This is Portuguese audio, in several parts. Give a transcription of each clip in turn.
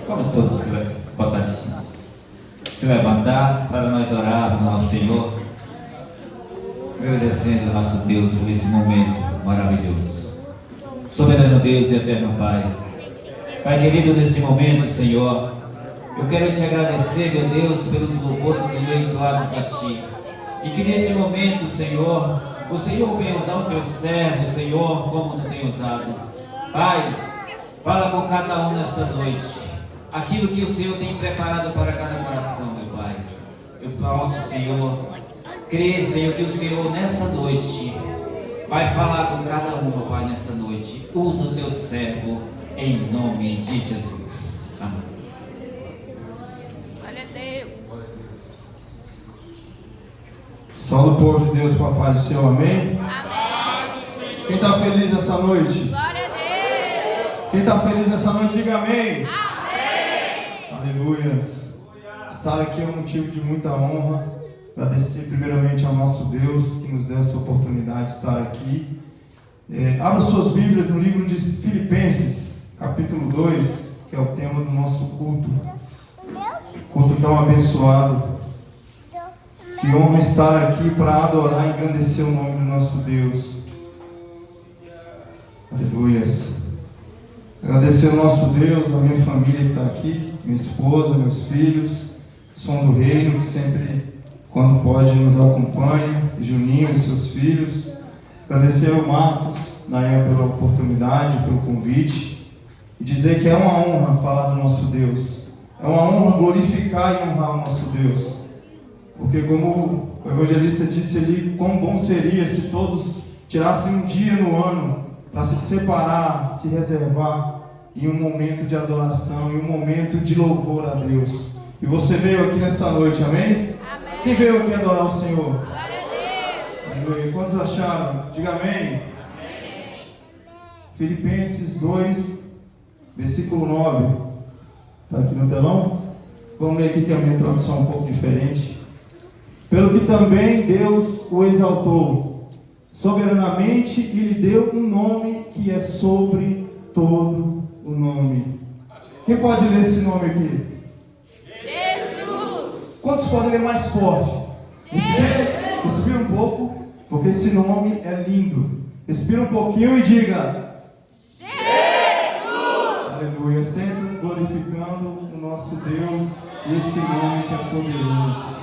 Vamos todos botar se levantar para nós orarmos ao Senhor, agradecendo ao nosso Deus por esse momento maravilhoso. Soberano Deus e eterno Pai, Pai querido, neste momento, Senhor, eu quero te agradecer, meu Deus, pelos louvores, Senhor, entoados a Ti. E que neste momento, Senhor, o Senhor venha usar o Teu servo, Senhor, como Tu tem usado. Pai, fala com cada um nesta noite aquilo que o Senhor tem preparado para cada coração, meu Pai. Eu posso, Senhor, crer, Senhor, que o Senhor nesta noite vai falar com cada um, meu Pai, nesta noite. Usa o Teu servo em nome de Jesus. Amém. Glória a Deus. Salve o povo de Deus com a paz do Senhor, amém? Amém. Quem está feliz nessa noite? Glória a Deus. Quem está feliz nessa noite, diga amém. Amém. Aleluias. Estar aqui é um motivo de muita honra. Agradecer primeiramente ao nosso Deus que nos deu essa oportunidade de estar aqui. Abra suas Bíblias no livro de Filipenses, capítulo 2, que é o tema do nosso culto. Culto tão abençoado. Que honra estar aqui para adorar e engrandecer o nome do nosso Deus. Aleluias. Agradecer ao nosso Deus, a minha família que está aqui, minha esposa, meus filhos, Som do Reino, que sempre, quando pode, nos acompanha, Juninho e seus filhos. Agradecer ao Marcos, Nayan, pela oportunidade, pelo convite, e dizer que é uma honra falar do nosso Deus. É uma honra glorificar e honrar o nosso Deus. Porque como o evangelista disse ali, quão bom seria se todos tirassem um dia no ano para se separar, se reservar em um momento de adoração, em um momento de louvor a Deus. E você veio aqui nessa noite, amém? Amém. Quem veio aqui adorar o Senhor? Glória a Deus. Aleluia. Quantos acharam? Diga amém. Amém. Filipenses 2, versículo 9. Está aqui no telão? Vamos ler aqui que a minha tradução é um pouco diferente. Pelo que também Deus o exaltou soberanamente e lhe deu um nome que é sobre todo o nome. Quem pode ler esse nome aqui? Jesus. Quantos podem ler mais forte? Respira um pouco, porque esse nome é lindo. Respira um pouquinho e diga: Jesus. Aleluia. Sempre glorificando o nosso Deus e esse nome que é poderoso.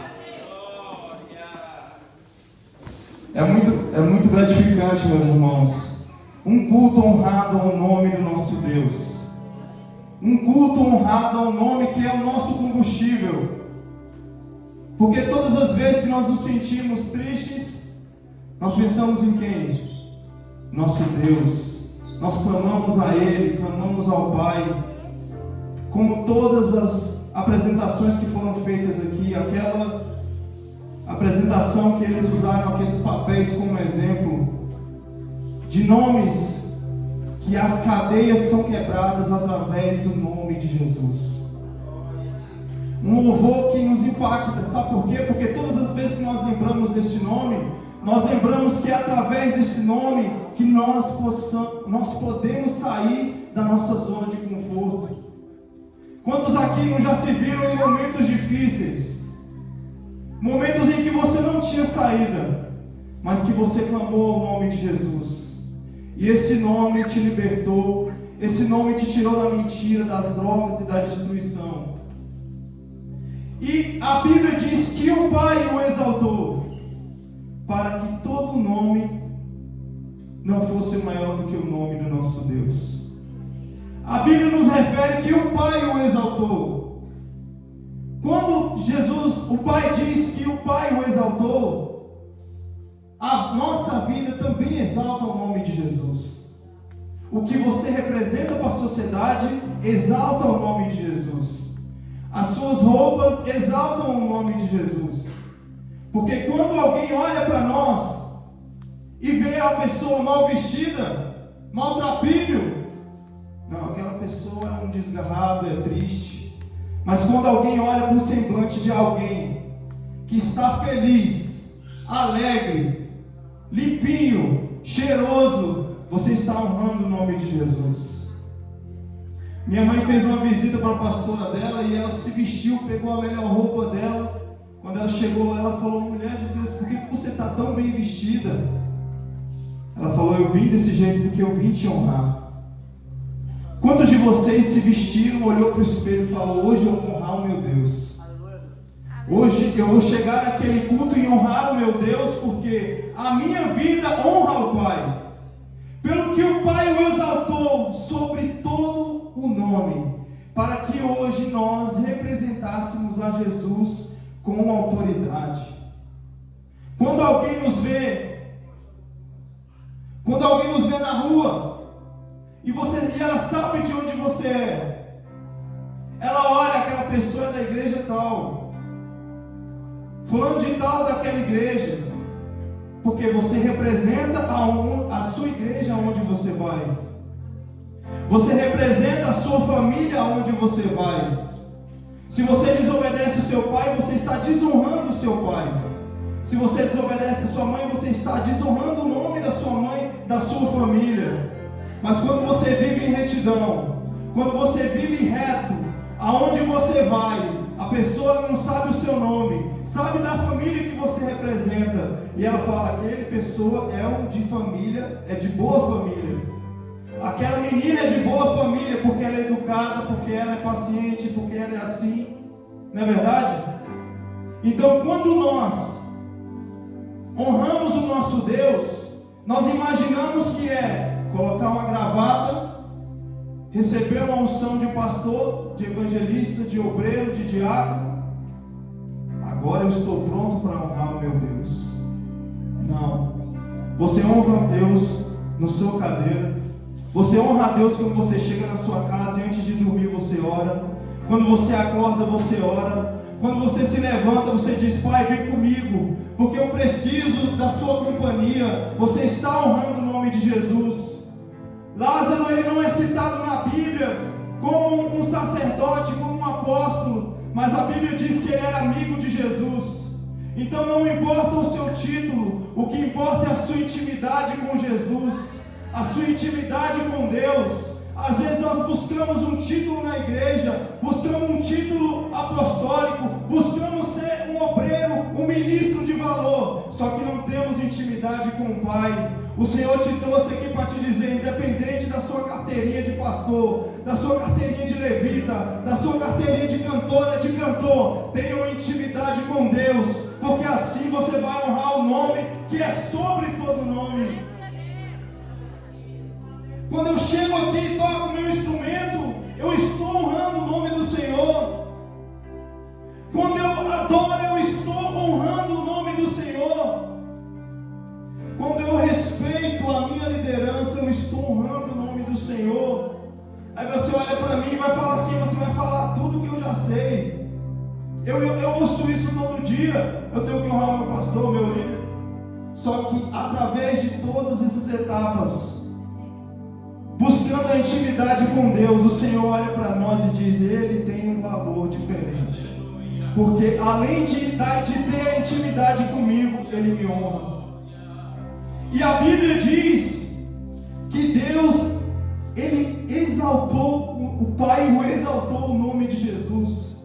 É muito gratificante, meus irmãos, um culto honrado ao nome do nosso Deus, um culto honrado ao nome que é o nosso combustível, porque todas as vezes que nós nos sentimos tristes, nós pensamos em quem? Nosso Deus. Nós clamamos a Ele, clamamos ao Pai, como todas as apresentações que foram feitas aqui, aquela apresentação que eles usaram aqueles papéis como exemplo de nomes que as cadeias são quebradas através do nome de Jesus. Um louvor que nos impacta, sabe por quê? Porque todas as vezes que nós lembramos deste nome, nós lembramos que é através deste nome que nós podemos sair da nossa zona de conforto. Quantos aqui não já se viram em momentos difíceis? Momentos em que você não tinha saída, mas que você clamou ao nome de Jesus. E esse nome te libertou, esse nome te tirou da mentira, das drogas e da destruição. E a Bíblia diz que o Pai o exaltou, para que todo nome não fosse maior do que o nome do nosso Deus. A Bíblia nos refere que o Pai o exaltou. Quando Jesus, o Pai diz que o Pai o exaltou, a nossa vida também exalta o nome de Jesus. O que você representa para a sociedade exalta o nome de Jesus. As suas roupas exaltam o nome de Jesus. Porque quando alguém olha para nós e vê a pessoa mal vestida, maltrapilho, não, aquela pessoa é um desgarrado, é triste. Mas quando alguém olha para o semblante de alguém que está feliz, alegre, limpinho, cheiroso, você está honrando o nome de Jesus. Minha mãe fez uma visita para a pastora dela e ela se vestiu, pegou a melhor roupa dela. Quando ela chegou lá, ela falou: mulher de Deus, por que você está tão bem vestida? Ela falou: eu vim desse jeito porque eu vim te honrar. Quantos de vocês se vestiram, olhou para o espelho e falou: hoje eu vou honrar o meu Deus? Hoje eu vou chegar naquele culto e honrar o meu Deus, porque a minha vida honra o Pai. Pelo que o Pai o exaltou sobre todo o nome, para que hoje nós representássemos a Jesus com autoridade. Quando alguém nos vê na rua, e ela sabe de onde você é, ela olha, aquela pessoa é da igreja tal, fulano de tal daquela igreja, porque você representa a sua igreja aonde você vai. Você representa a sua família aonde você vai. Se você desobedece o seu pai, você está desonrando o seu pai. Se você desobedece a sua mãe, você está desonrando o nome da sua mãe, da sua família. Mas quando você vive em retidão, quando você vive reto, aonde você vai, a pessoa não sabe o seu nome, sabe da família que você representa, e ela fala: aquele pessoa é de família, é de boa família. Aquela menina é de boa família, porque ela é educada, porque ela é paciente, porque ela é assim. Não é verdade? Então, quando nós honramos o nosso Deus, nós imaginamos que é colocar uma gravata, receber uma unção de pastor, de evangelista, de obreiro, de diácono. Agora eu estou pronto para honrar o meu Deus. Não. Você honra a Deus no seu cadeira. Você honra a Deus quando você chega na sua casa e antes de dormir você ora. Quando você acorda você ora. Quando você se levanta você diz: Pai, vem comigo, porque eu preciso da sua companhia. Você está honrando o nome de Jesus. Lázaro, ele não é citado na Bíblia como um sacerdote, como um apóstolo, mas a Bíblia diz que ele era amigo de Jesus. Então não importa o seu título, o que importa é a sua intimidade com Jesus, a sua intimidade com Deus. Às vezes nós buscamos um título na igreja, buscamos um título apostólico, buscamos ser um obreiro, um ministro de valor, só que não temos intimidade com o Pai. O Senhor te trouxe aqui para te dizer: independente da sua carteirinha de pastor, da sua carteirinha de levita, da sua carteirinha de cantora, de cantor, tenha uma intimidade com Deus, porque assim você vai honrar o nome que é sobre todo nome. Quando eu chego aqui e toco o meu instrumento, eu estou honrando o nome do Senhor. Quando eu adoro, eu estou honrando o nome do Senhor. Quando eu respeito a minha liderança, eu estou honrando o nome do Senhor. Aí você olha para mim e vai falar assim: você vai falar tudo que eu já sei. Eu ouço isso todo dia. Eu tenho que honrar o meu pastor, o meu líder. Só que através de todas essas etapas, buscando a intimidade com Deus, o Senhor olha para nós e diz: ele tem um valor diferente. Porque além de ter a intimidade comigo, ele me honra. E a Bíblia diz que Deus, ele exaltou, o Pai o exaltou o nome de Jesus.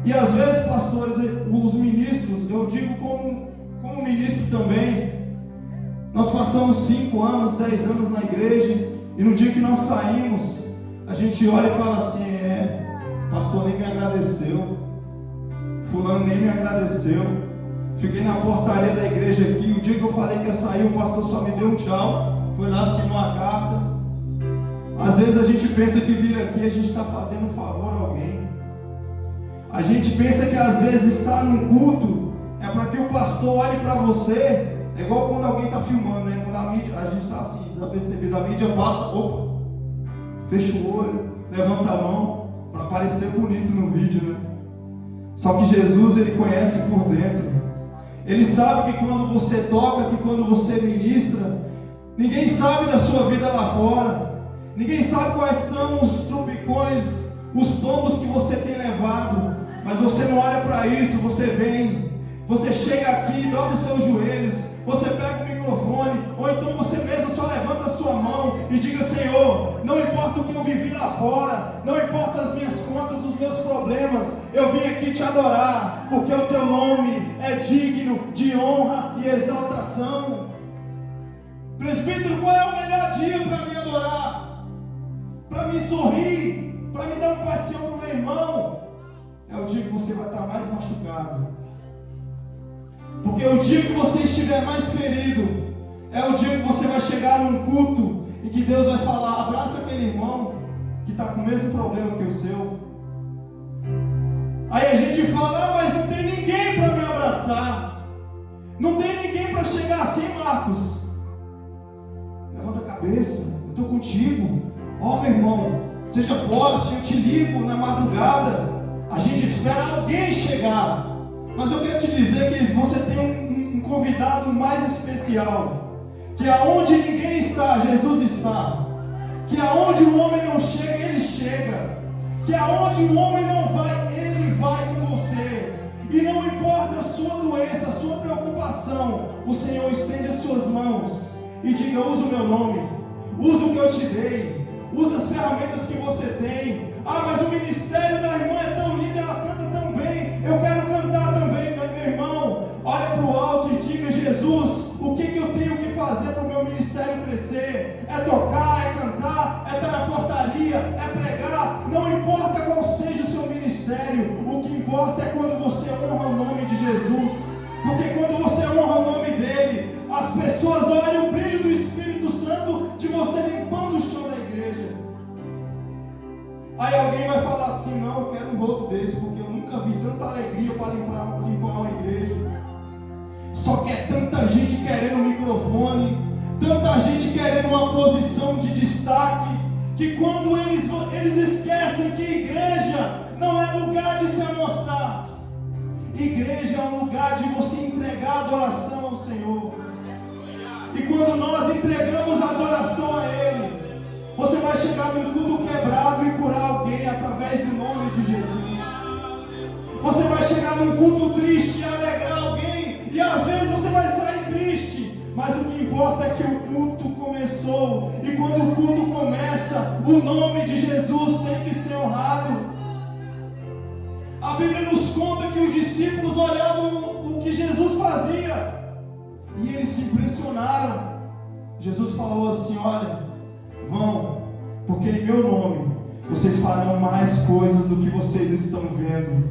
E às vezes, pastores, os ministros, eu digo como ministro também, nós passamos 5 anos, 10 anos na igreja, e no dia que nós saímos, a gente olha e fala assim: pastor nem me agradeceu, fulano nem me agradeceu. Fiquei na portaria da igreja aqui, o dia que eu falei que ia sair, o pastor só me deu um tchau, foi lá, assinou a carta. Às vezes a gente pensa que vir aqui a gente está fazendo um favor a alguém. A gente pensa que às vezes estar num culto é para que o pastor olhe para você. É igual quando alguém está filmando, né? Quando a mídia, a gente está assim, desapercebido, a mídia passa, opa, fecha o olho, levanta a mão, para parecer bonito no vídeo, né? Só que Jesus, ele conhece por dentro. Ele sabe que quando você toca, que quando você ministra, ninguém sabe da sua vida lá fora. Ninguém sabe quais são os tropicões, os tombos que você tem levado. Mas você não olha para isso, você vem. Você chega aqui, dobra os seus joelhos, você pega o microfone, ou então você mesmo só levanta a sua mão e diga: Senhor, não importa o que eu vivi lá fora, não importa as minhas contas, os meus problemas, eu vim aqui te adorar, porque o teu nome é digno de honra e exaltação. Presbítero, qual é o melhor dia para me adorar? Para me sorrir? Para me dar um passeio para o meu irmão? É o dia que você vai estar mais machucado. Porque o dia que você estiver mais ferido, é o dia que você vai chegar num culto e que Deus vai falar: abraça aquele irmão que está com o mesmo problema que o seu. Aí a gente fala: ah, mas não tem ninguém para me abraçar, não tem ninguém para chegar assim. Marcos, levanta a cabeça, eu estou contigo. Ó, meu irmão, seja forte, eu te ligo na madrugada. A gente espera alguém chegar, mas eu quero te dizer que você tem um convidado mais especial, que aonde ninguém está, Jesus está, que aonde o homem não chega, Ele chega, que aonde o homem não vai, Ele vai com você. E não importa a sua doença, a sua preocupação, o Senhor estende as suas mãos e diga: usa o meu nome, usa o que eu te dei, usa as ferramentas que você tem. Ah, mas o ministério da irmã é tão lindo, ela canta tão bem, eu quero cantar também. Meu irmão, olha para o alto e diga: Jesus, o que eu tenho que fazer para o meu ministério crescer? É tocar, é cantar, é estar na portaria, é pregar. Não importa qual seja o seu ministério, o que importa é quando você honra o nome de Jesus. Porque quando você honra o nome dele, as pessoas olham o brilho do Espírito Santo de você limpando o chão da igreja. Aí alguém vai falar assim: não, eu quero um rolo desse, porque eu nunca vi tanta alegria para limpar uma igreja. Só que é tanta gente querendo um microfone, tanta gente querendo uma posição de destaque, que quando eles esquecem que igreja não é lugar de se amostrar. Igreja é um lugar de você entregar adoração ao Senhor. E quando nós entregamos a adoração a Ele, você vai chegar num culto quebrado e curar alguém através do nome de Jesus. Você vai chegar num culto triste e alegrar alguém, e às vezes você vai sair triste, mas o que importa é que o culto começou, e quando o culto começa, o nome de Jesus tem que ser honrado. A Bíblia nos conta que os discípulos olhavam o que Jesus fazia e eles se impressionaram. Jesus falou assim: olha, vão, porque em meu nome vocês farão mais coisas do que vocês estão vendo.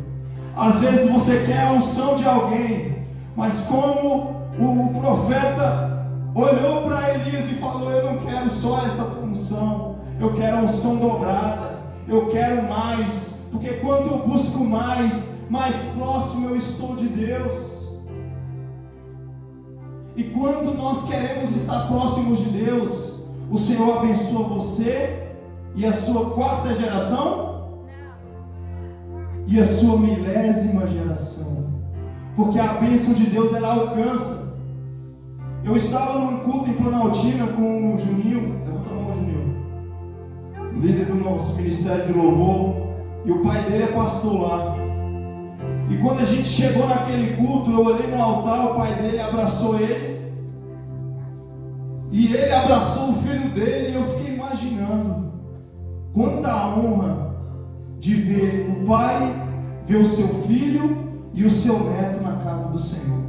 Às vezes você quer a unção de alguém, mas como o profeta olhou para Elias e falou: eu não quero só essa unção, eu quero a unção dobrada, eu quero mais, porque quanto eu busco mais próximo eu estou de Deus. E quando nós queremos estar próximos de Deus, o Senhor abençoa você e a sua 4ª geração e a sua 1000ª geração, porque a bênção de Deus ela alcança. Eu estava num culto em Planaltina com o Juninho, levanta a mão, Juninho, líder do nosso ministério de louvor, e o pai dele é pastor lá. E quando a gente chegou naquele culto, eu olhei no altar, o pai dele abraçou ele, e ele abraçou o filho dele, e eu fiquei imaginando quanta honra de ver o pai ver o seu filho e o seu neto na casa do Senhor.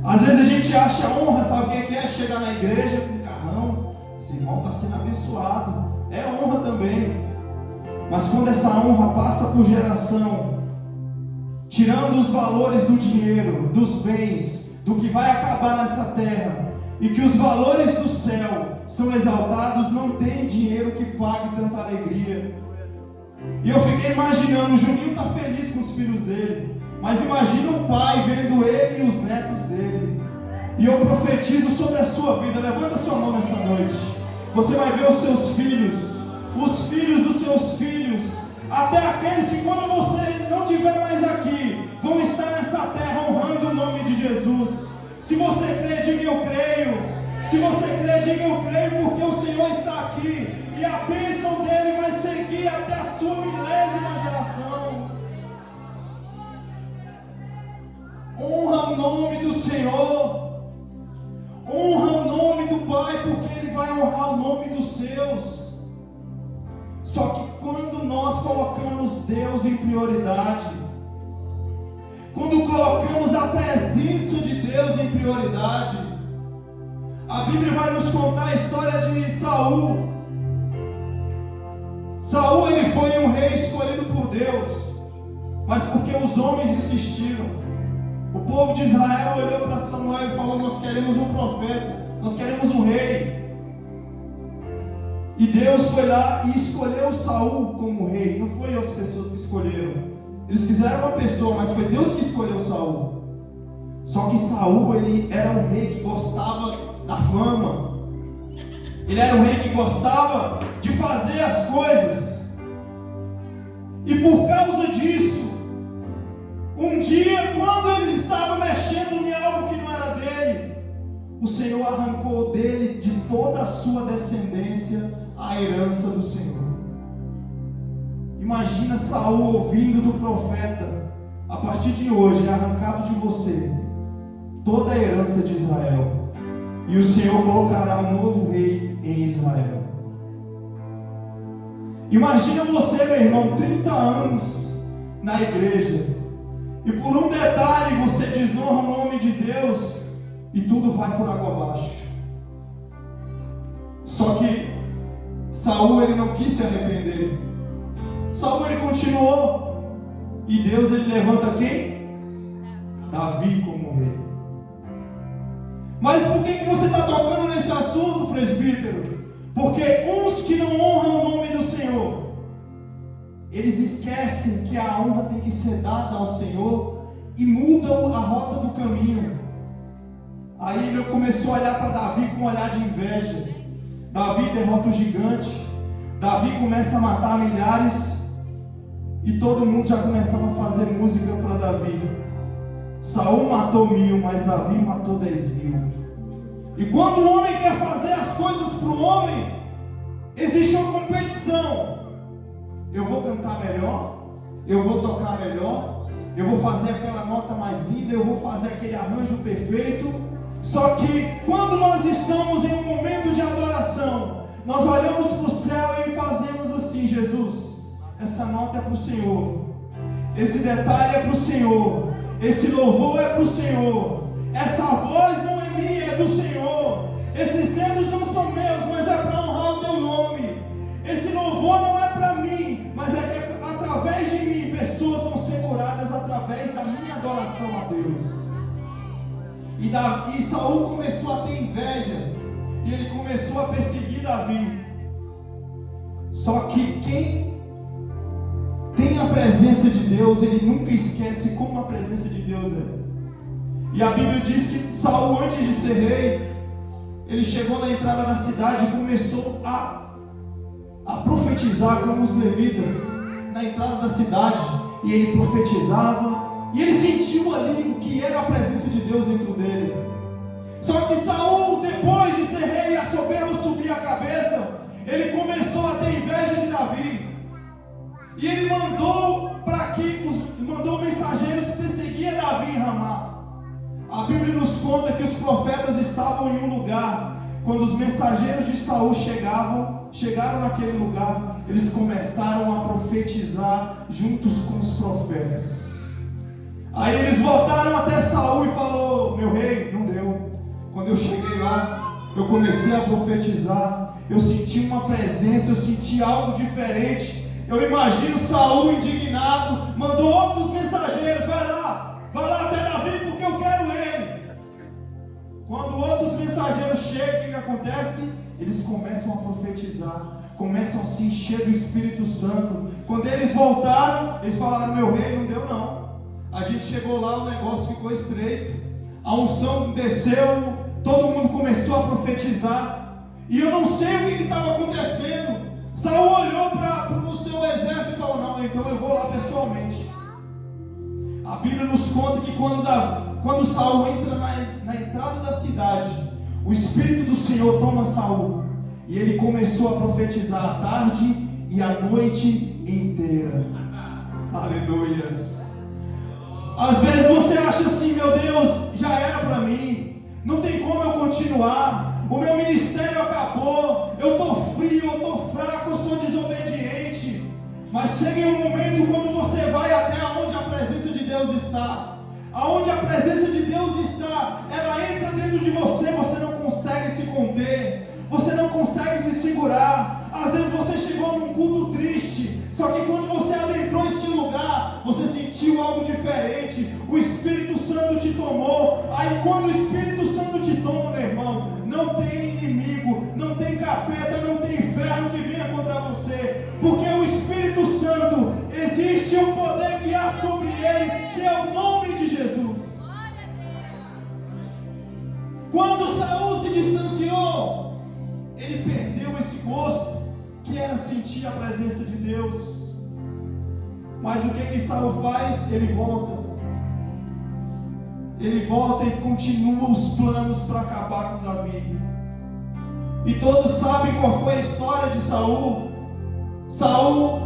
Às vezes a gente acha honra, sabe o que é? Chegar na igreja com carrão, esse irmão está sendo abençoado, é honra também. Mas quando essa honra passa por geração, tirando os valores do dinheiro, dos bens, do que vai acabar nessa terra, e que os valores do céu são exaltados, não tem dinheiro que pague tanta alegria. E eu fiquei imaginando, o Juninho está feliz com os filhos dele, mas imagina o pai vendo ele e os netos dele. E eu profetizo sobre a sua vida, levanta sua mão nessa noite. Você vai ver os seus filhos, os filhos dos seus filhos, até aqueles que quando você não estiver mais aqui, vão estar nessa terra honrando o nome de Jesus. Se você crê, diga eu creio. Se você crê, diga eu creio, porque o Senhor está aqui, e a bênção dele vai seguir até a sua 1000ª geração. Honra o nome do Senhor, honra o nome do Pai, porque Ele vai honrar o nome dos seus. Só que quando nós colocamos Deus em prioridade, quando colocamos a presença de Deus em prioridade, a Bíblia vai nos contar a história de Saul. Saul, ele foi um rei escolhido por Deus, mas porque os homens insistiram. O povo de Israel olhou para Samuel e falou: nós queremos um profeta, nós queremos um rei. E Deus foi lá e escolheu Saul como rei. Não foi as pessoas que escolheram. Eles quiseram uma pessoa, mas foi Deus que escolheu Saul. Só que Saul, ele era um rei que gostava da fama. Ele era um rei que gostava de fazer as coisas. E por causa disso, um dia, quando eles estavam mexendo em algo que não era dele, o Senhor arrancou dele, de toda a sua descendência, a herança do Senhor. Imagina Saul ouvindo do profeta: a partir de hoje é arrancado de você toda a herança de Israel, e o Senhor colocará um novo rei em Israel. Imagina você, meu irmão, 30 anos na igreja, e por um detalhe você desonra o nome de Deus e tudo vai por água abaixo. Só que Saul, ele não quis se arrepender. Saul, ele continuou, e Deus, ele levanta quem? Davi como rei. Mas por que você está tocando nesse assunto, presbítero? Porque uns que não honram o nome do Senhor, eles esquecem que a honra tem que ser dada ao Senhor e mudam a rota do caminho. Aí ele começou a olhar para Davi com um olhar de inveja. Davi derrota o gigante, Davi começa a matar milhares, e todo mundo já começava a fazer música para Davi. Saul matou 1000, mas Davi matou 10.000. E quando o homem quer fazer as coisas para o homem, existe uma competição. Eu vou cantar melhor, eu vou tocar melhor, eu vou fazer aquela nota mais linda, eu vou fazer aquele arranjo perfeito. Só que quando nós estamos em um momento de adoração, nós olhamos para o céu e fazemos assim: Jesus, essa nota é para o Senhor, esse detalhe é para o Senhor, esse louvor é para o Senhor, essa voz não é minha, é do Senhor, esses dedos não são meus, mas é para honrar o teu nome, esse louvor não é para mim, mas é que através de mim pessoas vão ser curadas através da minha adoração a Deus. E Saul começou a ter inveja, e ele começou a perseguir Davi. Só que quem tem a presença de Deus, ele nunca esquece como a presença de Deus é. E a Bíblia diz que Saul, antes de ser rei, ele chegou na entrada da cidade e começou a profetizar como os levitas na entrada da cidade. E ele profetizava, e ele sentiu ali o que era a presença de Deus dentro dele. Só que Saul, depois de ser rei, a soberba subia a cabeça, ele começou a ter inveja de Davi. E ele mandou mensageiros perseguir Davi em Ramá. A Bíblia nos conta que os profetas estavam em um lugar. Quando os mensageiros de Saul chegaram naquele lugar, eles começaram a profetizar juntos com os profetas. Aí eles voltaram até Saul e falou: meu rei, não deu. Quando eu cheguei lá, eu comecei a profetizar, eu senti uma presença, eu senti algo diferente. Eu imagino Saul indignado, mandou outros mensageiros: vai lá até Davi, porque eu quero ele. Quando outros mensageiros chegam, o que acontece? Eles começam a profetizar, começam a se encher do Espírito Santo. Quando eles voltaram, eles falaram: meu rei, não deu não. A gente chegou lá, o negócio ficou estreito, a unção desceu, todo mundo começou a profetizar, e eu não sei o que estava acontecendo. Saul olhou para o seu exército e falou: não, então eu vou lá pessoalmente. A Bíblia nos conta que quando Saul entra na entrada da cidade, o Espírito do Senhor toma Saul, e ele começou a profetizar a tarde e a noite inteira. Aleluias. Às vezes você acha assim: meu Deus, já era para mim, não tem como eu continuar. o meu ministério acabou, eu estou frio, eu estou fraco, eu sou desobediente. Mas chega um momento quando você vai até onde a presença de Deus está. Aonde a presença de Deus está, ela entra dentro de você, você não consegue se conter, você não consegue se segurar. Às vezes você chegou num culto triste, só que quando você adentrou este lugar, você sentiu algo diferente, o Espírito Santo te tomou. Aí quando o Espírito Santo te toma, meu irmão, não tem inimigo, não tem capeta, não tem inferno que venha contra você, porque o Espírito Santo, existe um poder que há sobre ele, que é o nome de Jesus. Quando Saul se distanciou, ele perdeu esse gosto, que era sentir a presença de Deus. Mas o que Saul faz? Ele volta e continua os planos para acabar com Davi. E todos sabem qual foi a história de Saul. Saul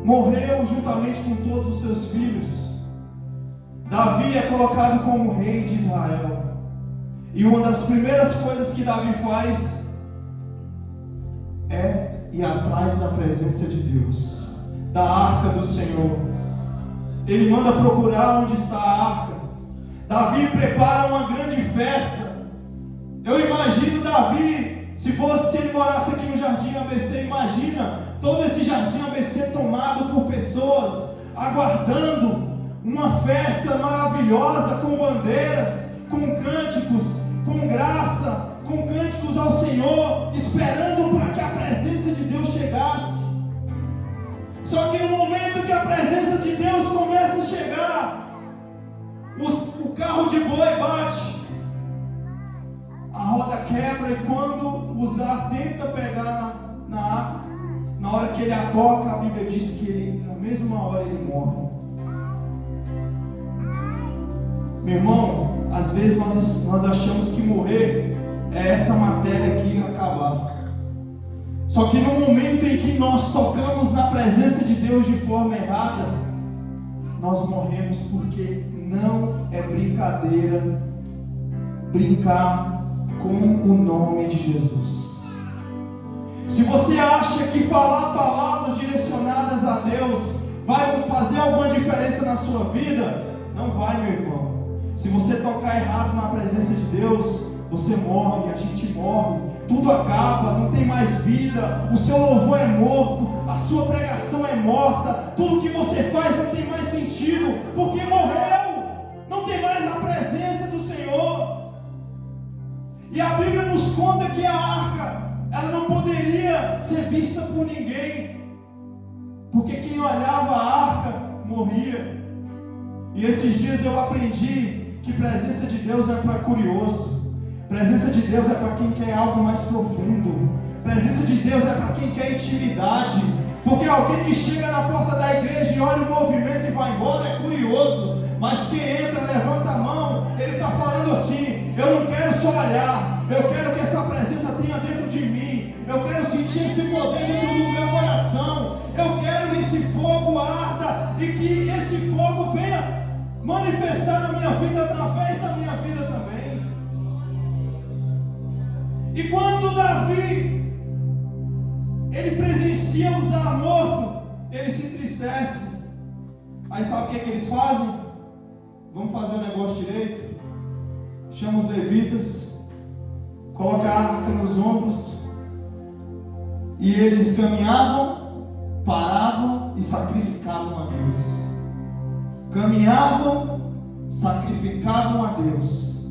morreu juntamente com todos os seus filhos. Davi é colocado como rei de Israel. E uma das primeiras coisas que Davi faz é ir atrás da presença de Deus, da arca do Senhor. Ele manda procurar onde está a arca. Davi prepara uma grande festa. Eu imagino Davi, se ele morasse aqui no Jardim ABC, imagina todo esse Jardim ABC tomado por pessoas, aguardando uma festa maravilhosa, com bandeiras, com cânticos, com graça, com cânticos ao Senhor, esperando para que a presença de Deus chegasse. Só que no momento que a presença de Deus começa a chegar, o carro de boi bate, a roda quebra, e quando Uzá tenta pegar na arca, na hora que ele a toca, a Bíblia diz que ele, na mesma hora, ele morre. Meu irmão, às vezes nós achamos que morrer é essa matéria aqui acabar. Só que no momento em que nós tocamos na presença de Deus de forma errada, nós morremos, porque não é brincadeira brincar com o nome de Jesus. Se você acha que falar palavras direcionadas a Deus vai fazer alguma diferença na sua vida, não vai, meu irmão. Se você tocar errado na presença de Deus, você morre, a gente morre, tudo acaba, não tem mais vida, o seu louvor é morto, a sua pregação é morta, tudo que você faz não tem mais sentido, porque morreu, não tem mais a presença do Senhor. E a Bíblia nos conta que a arca, ela não poderia ser vista por ninguém, porque quem olhava a arca morria. E esses dias eu aprendi que presença de Deus não é para curioso, presença de Deus é para quem quer algo mais profundo, presença de Deus é para quem quer intimidade, porque alguém que chega na porta da igreja e olha o movimento e vai embora é curioso, mas quem entra, levanta a mão, ele está falando assim: eu não quero só olhar, eu quero que essa presença tenha dentro de mim, eu quero sentir esse poder dentro do meu coração, eu quero que esse fogo arda e que esse fogo venha manifestar na minha vida, através da minha vida também. E quando Davi ele presencia Uzá morto, ele se entristece. Aí sabe o que eles fazem? Vamos fazer o negócio direito. Chama os levitas, coloca a arca nos ombros, e eles caminhavam, paravam e sacrificavam a Deus. Caminhavam, sacrificavam a Deus.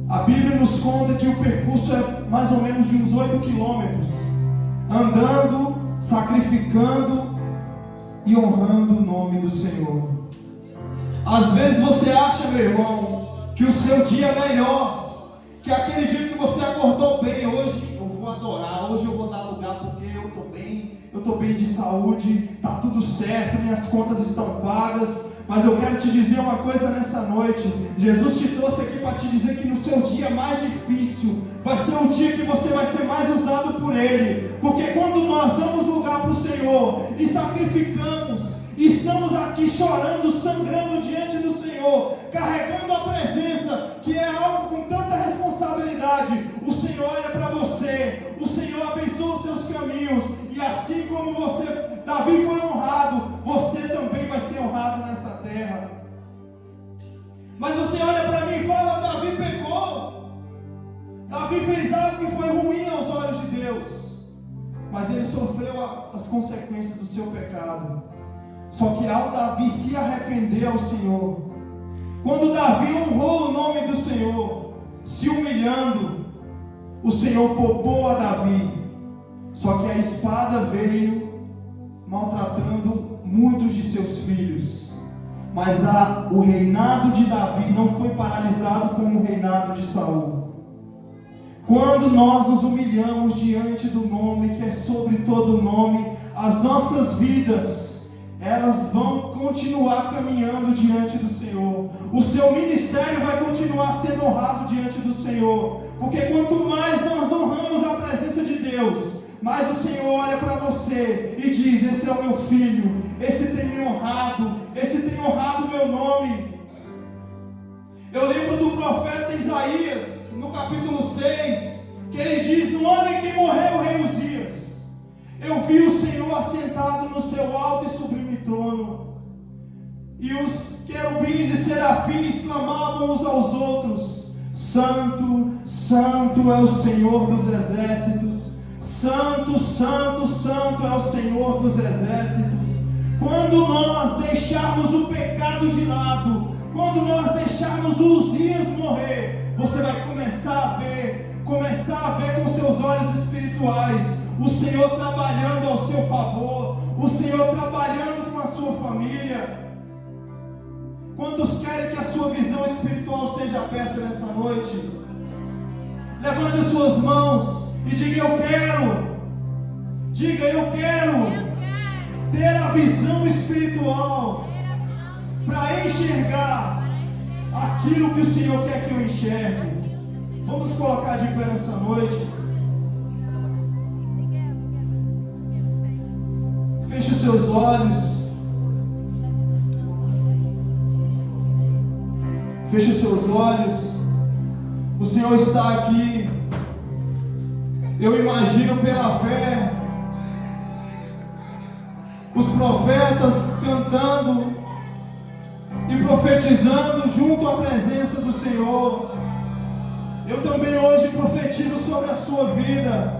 A Bíblia nos conta que o percurso é mais ou menos de uns 8 quilômetros, andando, sacrificando e honrando o nome do Senhor. Às vezes você acha, meu irmão, que o seu dia é melhor, que aquele dia que você acordou bem, hoje eu vou adorar, hoje eu vou dar lugar porque eu estou bem de saúde, está tudo certo, minhas contas estão pagas. Mas eu quero te dizer uma coisa nessa noite: Jesus te trouxe aqui para te dizer que no seu dia mais difícil vai ser um dia que você vai ser mais usado por Ele, porque quando nós damos lugar para o Senhor e sacrificamos, estamos aqui chorando, sangrando diante do Senhor, carregando a presença, que é algo com tanta responsabilidade, o Senhor Davi fez algo que foi ruim aos olhos de Deus, mas ele sofreu as consequências do seu pecado. Só que ao Davi se arrepender ao Senhor, quando Davi honrou o nome do Senhor, se humilhando, o Senhor poupou a Davi. Só que a espada veio maltratando muitos de seus filhos. Mas o reinado de Davi não foi paralisado como o reinado de Saul. Quando nós nos humilhamos diante do nome que é sobre todo nome, as nossas vidas, elas vão continuar caminhando diante do Senhor. O seu ministério vai continuar sendo honrado diante do Senhor. Porque quanto mais nós honramos a presença de Deus, mais o Senhor olha para você e diz: esse é o meu filho, esse tem me honrado, esse tem honrado o meu nome. Eu lembro do profeta Isaías, no capítulo 6, que ele diz: no ano em que morreu o rei Uzias, eu vi o Senhor assentado no seu alto e sublime trono, e os querubins e serafins clamavam uns aos outros: Santo, Santo é o Senhor dos exércitos, Santo, Santo, Santo é o Senhor dos exércitos. Quando nós deixarmos o pecado de lado, quando nós deixarmos os Uzias morrer, você vai começar a ver com seus olhos espirituais o Senhor trabalhando ao seu favor, o Senhor trabalhando com a sua família. Quantos querem que a sua visão espiritual seja aberta nessa noite? Levante as suas mãos e diga: eu quero. Diga: eu quero ter a visão espiritual para enxergar aquilo que o Senhor quer que eu enxergue. Vamos colocar de pé nessa noite. Feche os seus olhos. Feche os seus olhos. O Senhor está aqui. Eu imagino pela fé os profetas cantando e profetizando junto à presença do Senhor. Eu também hoje profetizo sobre a sua vida.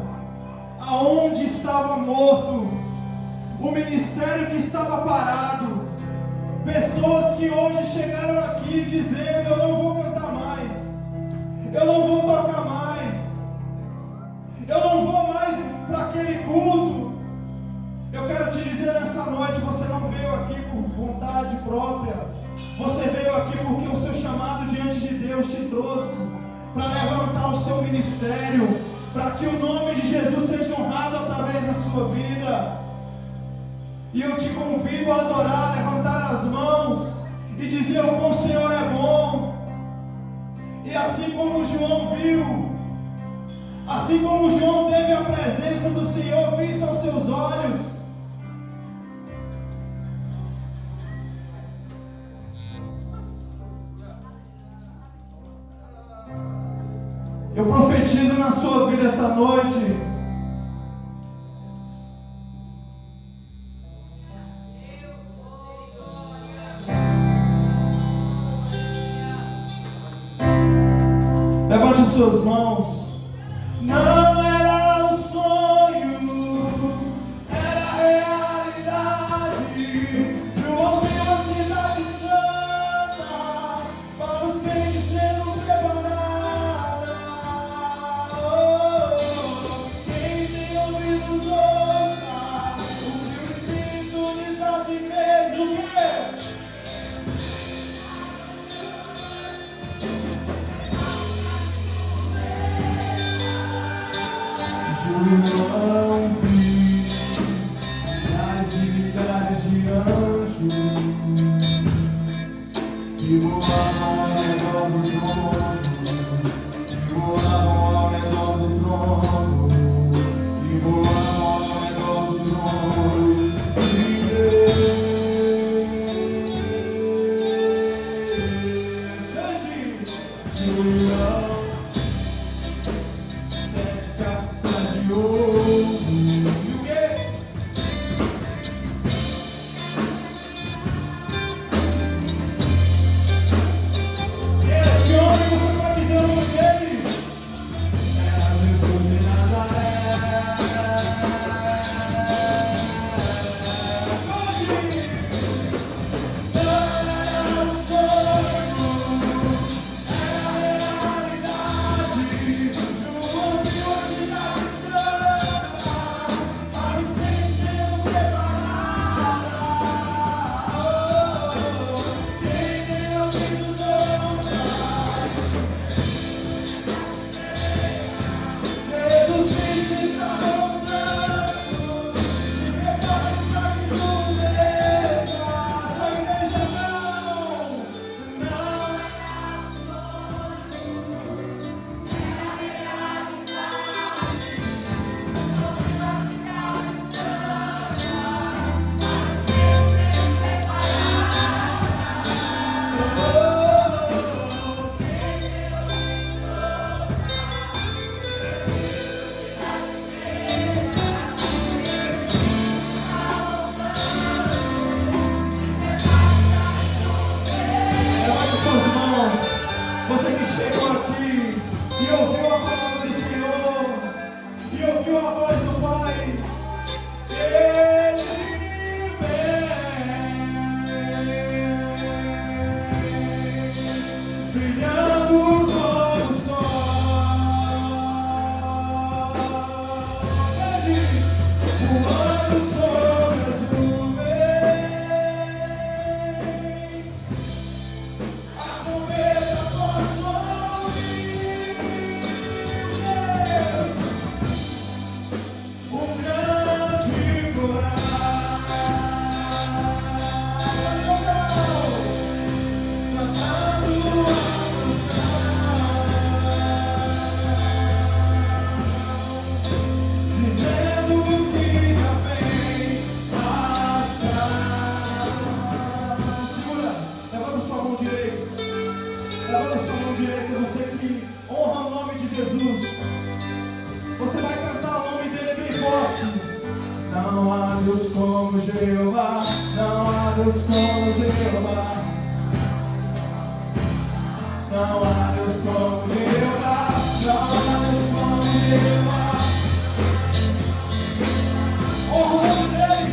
Aonde estava morto, o ministério que estava parado, pessoas que hoje chegaram aqui dizendo: eu não vou cantar mais, eu não vou tocar mais, eu não vou mais para aquele culto. Eu quero te dizer nessa noite: você não veio aqui por vontade própria, você veio aqui porque o seu chamado diante de Deus te trouxe para levantar o seu ministério, para que o nome de Jesus seja honrado através da sua vida. E eu te convido a adorar, levantar as mãos e dizer: o Senhor é bom. E assim como João viu, assim como João teve a presença do Senhor vista aos seus olhos, eu profetizo na sua vida essa noite. Levante as suas mãos. Não era um sonho, era a realidade de ouvir a cidade santa para os crentes sendo preparada. Quem tem ouvidos ouça o que o Espírito diz às igrejas. O quê? como Jeová, não há Deus como Jeová. Não há Deus como Jeová, não há Deus como Jeová. Oh, rei!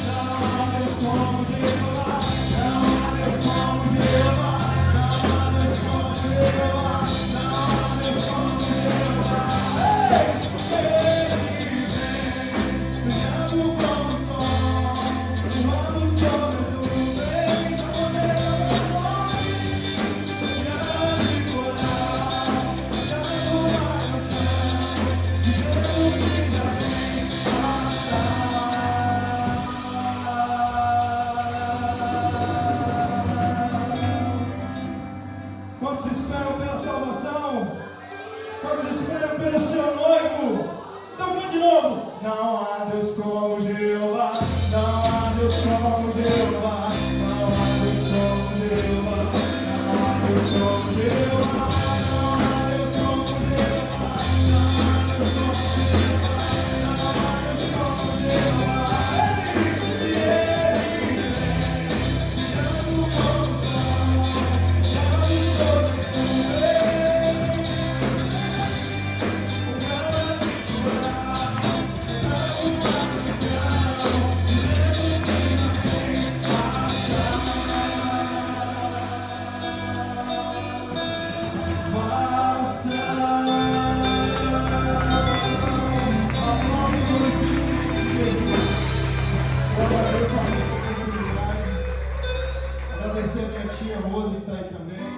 Não há Deus como Jeová, não há Deus como Jeová, não há Deus como Jeová, não há Deus como Jeová. Ele vem, brilhando como o sol, voando sobre as nuvens, a Quantos esperam pela salvação? Quantos esperam pelo seu noivo? Então vamos de novo. Não há Deus como Jeová, não há Deus como Jeová, não há Deus como Jeová, não há Deus como Jeová, não há Deus como Jeová, não há Deus como Jeová, não há Deus como Jeová. Agradecer a minha tia Rose que está aí também.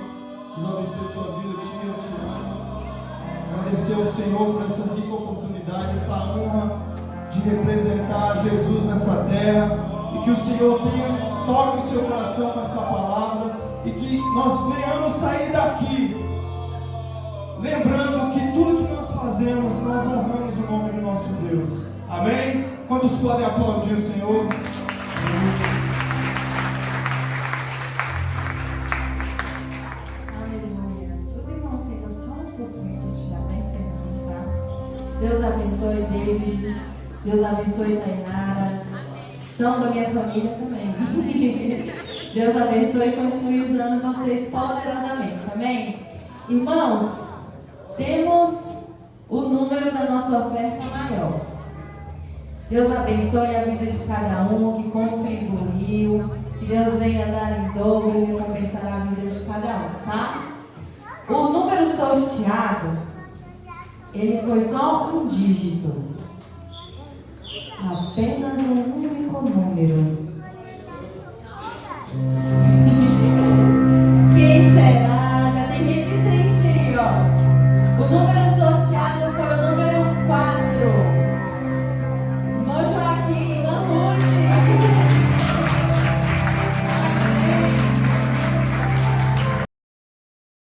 Deus abençoe sua vida, tia, eu te amo. Agradecer ao Senhor por essa rica oportunidade, essa honra de representar Jesus nessa terra. E que o Senhor toque o seu coração com essa palavra. E que nós venhamos sair daqui lembrando que tudo que nós fazemos, nós honramos o nome do nosso Deus. Amém? Quantos podem aplaudir o Senhor? Deus abençoe David, Deus abençoe Tainara, são da minha família também. Deus abençoe e continue usando vocês poderosamente, amém? Irmãos, temos o número da nossa oferta maior. Deus abençoe a vida de cada um que contribuiu, que Deus venha dar em dobro e recompensar a vida de cada um, tá? O número sorteado, ele foi só um dígito. Apenas um único número. Quem será? Já tem gente triste aí, ó. O número